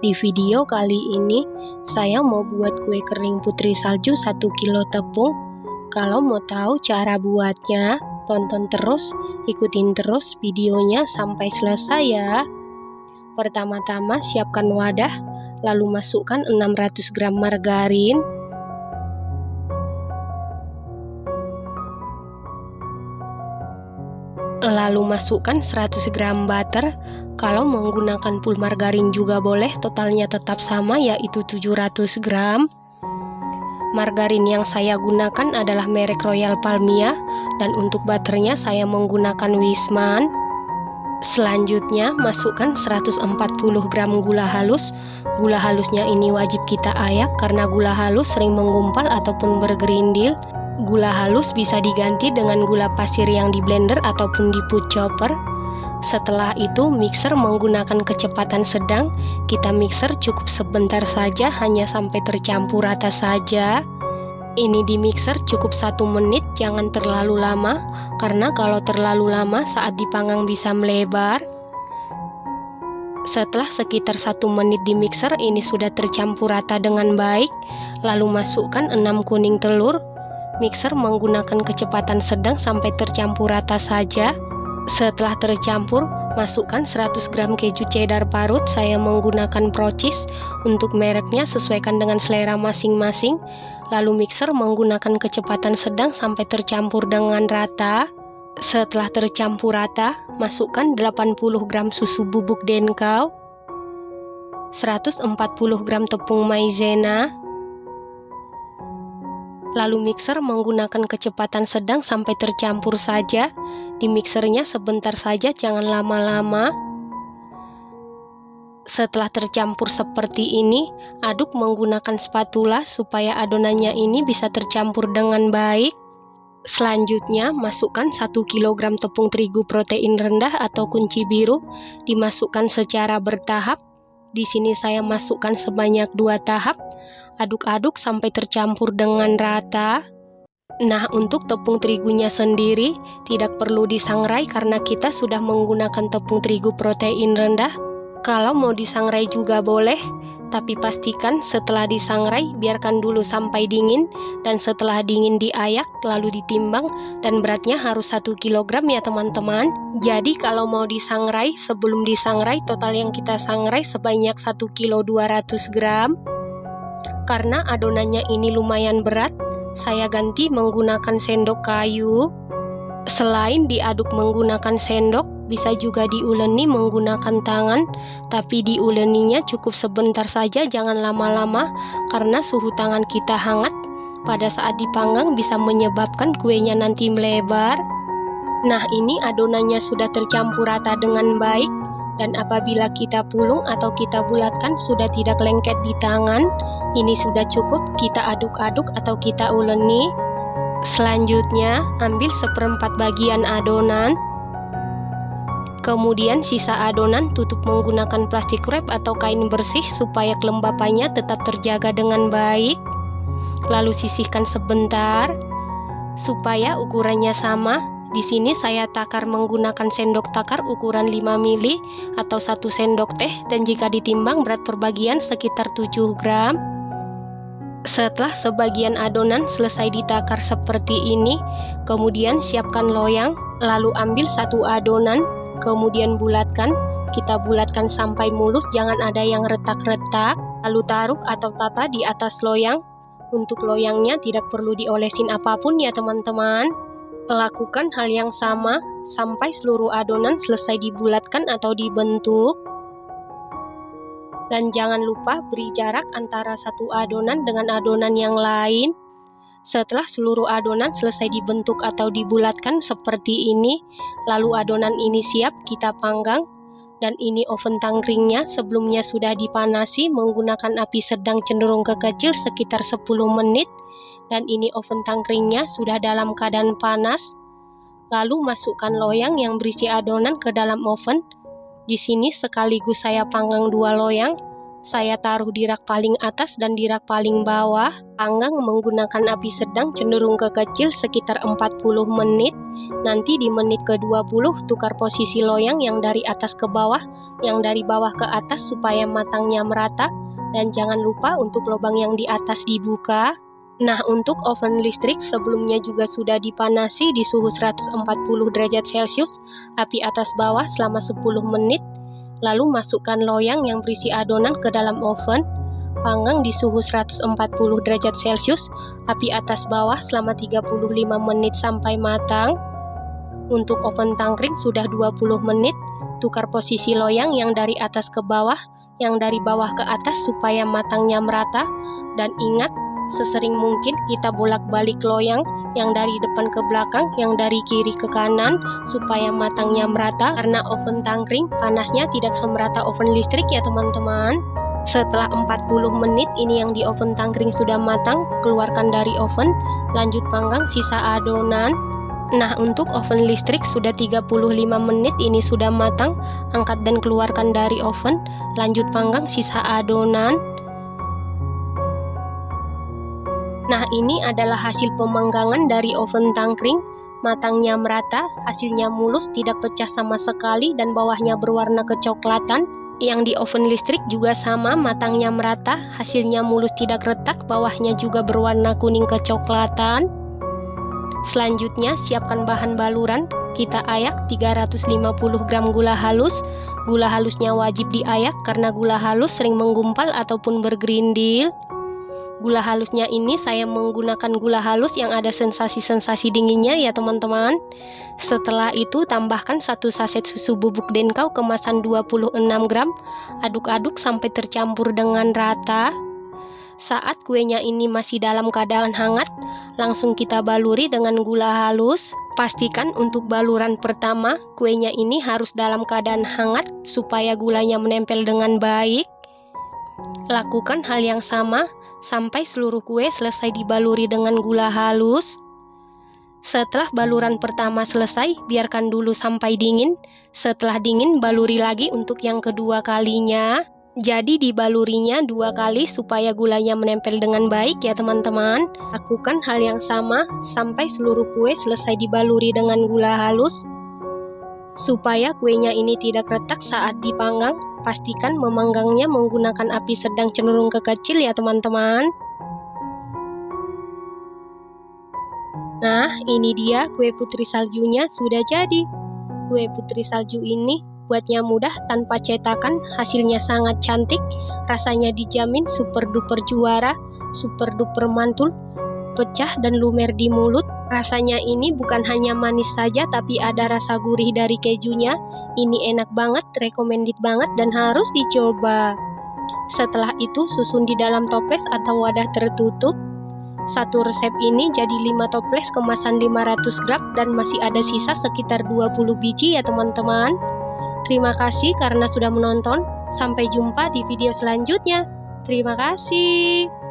Di video kali ini, saya mau buat kue kering putri salju 1 kilo tepung. Kalau mau tahu cara buatnya, tonton terus, ikutin terus videonya sampai selesai ya. Pertama-tama siapkan wadah, lalu masukkan 600 gram margarin, lalu masukkan 100 gram butter. Kalau menggunakan full margarin juga boleh, totalnya tetap sama yaitu 700 gram. Margarin yang saya gunakan adalah merek Royal Palmia, dan untuk butternya saya menggunakan Wisman. Selanjutnya masukkan 140 gram gula halus. Gula halusnya ini wajib kita ayak karena gula halus sering menggumpal ataupun bergerindil. Gula halus bisa diganti dengan gula pasir yang di blender ataupun di food chopper. Setelah itu mixer menggunakan kecepatan sedang. Kita mixer cukup sebentar saja, hanya sampai tercampur rata saja. Ini di mixer cukup 1 menit, jangan terlalu lama, karena kalau terlalu lama saat dipanggang bisa melebar. Setelah sekitar 1 menit di mixer, ini sudah tercampur rata dengan baik. Lalu masukkan 6 kuning telur. Mixer menggunakan kecepatan sedang sampai tercampur rata saja. Setelah tercampur, masukkan 100 gram keju cheddar parut. Saya menggunakan Procis. Untuk mereknya sesuaikan dengan selera masing-masing. Lalu mixer menggunakan kecepatan sedang sampai tercampur dengan rata. Setelah tercampur rata, masukkan 80 gram susu bubuk Denkau, 140 gram tepung maizena. Lalu mixer menggunakan kecepatan sedang sampai tercampur saja. Di mixernya sebentar saja, jangan lama-lama. Setelah tercampur seperti ini, aduk menggunakan spatula supaya adonannya ini bisa tercampur dengan baik. Selanjutnya, masukkan 1 kg tepung terigu protein rendah atau kunci biru. Dimasukkan secara bertahap. Di sini saya masukkan sebanyak 2 tahap. Aduk-aduk sampai tercampur dengan rata. Nah, untuk tepung terigunya sendiri tidak perlu disangrai karena kita sudah menggunakan tepung terigu protein rendah. Kalau mau disangrai juga boleh, tapi pastikan setelah disangrai biarkan dulu sampai dingin, dan setelah dingin diayak lalu ditimbang, dan beratnya harus 1 kg ya teman-teman. Jadi kalau mau disangrai, sebelum disangrai total yang kita sangrai sebanyak 1 kg 200 gram. Karena adonannya ini lumayan berat, saya ganti menggunakan sendok kayu. Selain diaduk menggunakan sendok, bisa juga diuleni menggunakan tangan, tapi diuleninya cukup sebentar saja, jangan lama-lama, karena suhu tangan kita hangat. Pada saat dipanggang bisa menyebabkan kuenya nanti melebar. Nah, ini adonannya sudah tercampur rata dengan baik, dan apabila kita pulung atau kita bulatkan sudah tidak lengket di tangan. Ini sudah cukup, kita aduk-aduk atau kita uleni. Selanjutnya, ambil 1/4 bagian adonan. Kemudian sisa adonan tutup menggunakan plastik wrap atau kain bersih supaya kelembapannya tetap terjaga dengan baik. Lalu sisihkan sebentar supaya ukurannya sama. Di sini saya takar menggunakan sendok takar ukuran 5 mili atau 1 sendok teh, dan jika ditimbang berat per bagian sekitar 7 gram. Setelah sebagian adonan selesai ditakar seperti ini, kemudian siapkan loyang, lalu ambil 1 adonan, kemudian bulatkan. Kita bulatkan sampai mulus, jangan ada yang retak-retak. Lalu taruh atau tata di atas loyang. Untuk loyangnya tidak perlu diolesin apapun ya teman-teman. Lakukan hal yang sama sampai seluruh adonan selesai dibulatkan atau dibentuk. Dan jangan lupa beri jarak antara satu adonan dengan adonan yang lain. Setelah seluruh adonan selesai dibentuk atau dibulatkan seperti ini, lalu adonan ini siap kita panggang. Dan ini oven tangkringnya sebelumnya sudah dipanasi menggunakan api sedang cenderung ke kecil sekitar 10 menit. Dan ini oven tangkringnya sudah dalam keadaan panas. Lalu masukkan loyang yang berisi adonan ke dalam oven. Di sini sekaligus saya panggang 2 loyang. Saya taruh di rak paling atas dan di rak paling bawah. Panggang menggunakan api sedang cenderung ke kecil sekitar 40 menit. Nanti di menit ke-20 tukar posisi loyang yang dari atas ke bawah, yang dari bawah ke atas supaya matangnya merata. Dan jangan lupa untuk lubang yang di atas dibuka. Nah, untuk oven listrik sebelumnya juga sudah dipanasi di suhu 140 derajat Celcius, api atas bawah selama 10 menit. Lalu masukkan loyang yang berisi adonan ke dalam oven. Panggang di suhu 140 derajat Celcius, api atas bawah selama 35 menit sampai matang. Untuk oven tangkring sudah 20 menit. Tukar posisi loyang yang dari atas ke bawah, yang dari bawah ke atas supaya matangnya merata. Dan ingat, sesering mungkin kita bolak-balik loyang yang dari depan ke belakang, yang dari kiri ke kanan supaya matangnya merata, karena oven tangkring panasnya tidak semerata oven listrik ya teman-teman. Setelah 40 menit ini yang di oven tangkring sudah matang, keluarkan dari oven, lanjut panggang sisa adonan. Nah, untuk oven listrik sudah 35 menit ini sudah matang, angkat dan keluarkan dari oven, lanjut panggang sisa adonan. Nah, ini adalah hasil pemanggangan dari oven tangkring. Matangnya merata, hasilnya mulus, tidak pecah sama sekali, dan bawahnya berwarna kecoklatan. Yang di oven listrik juga sama, matangnya merata, hasilnya mulus tidak retak, bawahnya juga berwarna kuning kecoklatan. Selanjutnya, siapkan bahan baluran. Kita ayak 350 gram gula halus. Gula halusnya wajib diayak karena gula halus sering menggumpal ataupun bergerindil. Gula halusnya ini saya menggunakan gula halus yang ada sensasi-sensasi dinginnya ya teman-teman. Setelah itu tambahkan 1 saset susu bubuk Denkau kemasan 26 gram. Aduk-aduk sampai tercampur dengan rata. Saat kuenya ini masih dalam keadaan hangat, langsung kita baluri dengan gula halus. Pastikan untuk baluran pertama, kuenya ini harus dalam keadaan hangat supaya gulanya menempel dengan baik. Lakukan hal yang sama sampai seluruh kue selesai dibaluri dengan gula halus. Setelah baluran pertama selesai, biarkan dulu sampai dingin. Setelah dingin, baluri lagi untuk yang kedua kalinya. Jadi dibalurinya 2 kali supaya gulanya menempel dengan baik ya teman-teman. Lakukan hal yang sama sampai seluruh kue selesai dibaluri dengan gula halus. Supaya kuenya ini tidak retak saat dipanggang, pastikan memanggangnya menggunakan api sedang cenderung ke kecil ya teman-teman. Nah, ini dia kue putri saljunya sudah jadi. Kue putri salju ini buatnya mudah tanpa cetakan, hasilnya sangat cantik, rasanya dijamin super duper juara, super duper mantul, pecah dan lumer di mulut. Rasanya ini bukan hanya manis saja tapi ada rasa gurih dari kejunya. Ini enak banget, recommended banget dan harus dicoba. Setelah itu susun di dalam toples atau wadah tertutup. Satu resep ini jadi 5 toples kemasan 500 gram dan masih ada sisa sekitar 20 biji ya teman-teman. Terima kasih karena sudah menonton. Sampai jumpa di video selanjutnya. Terima kasih.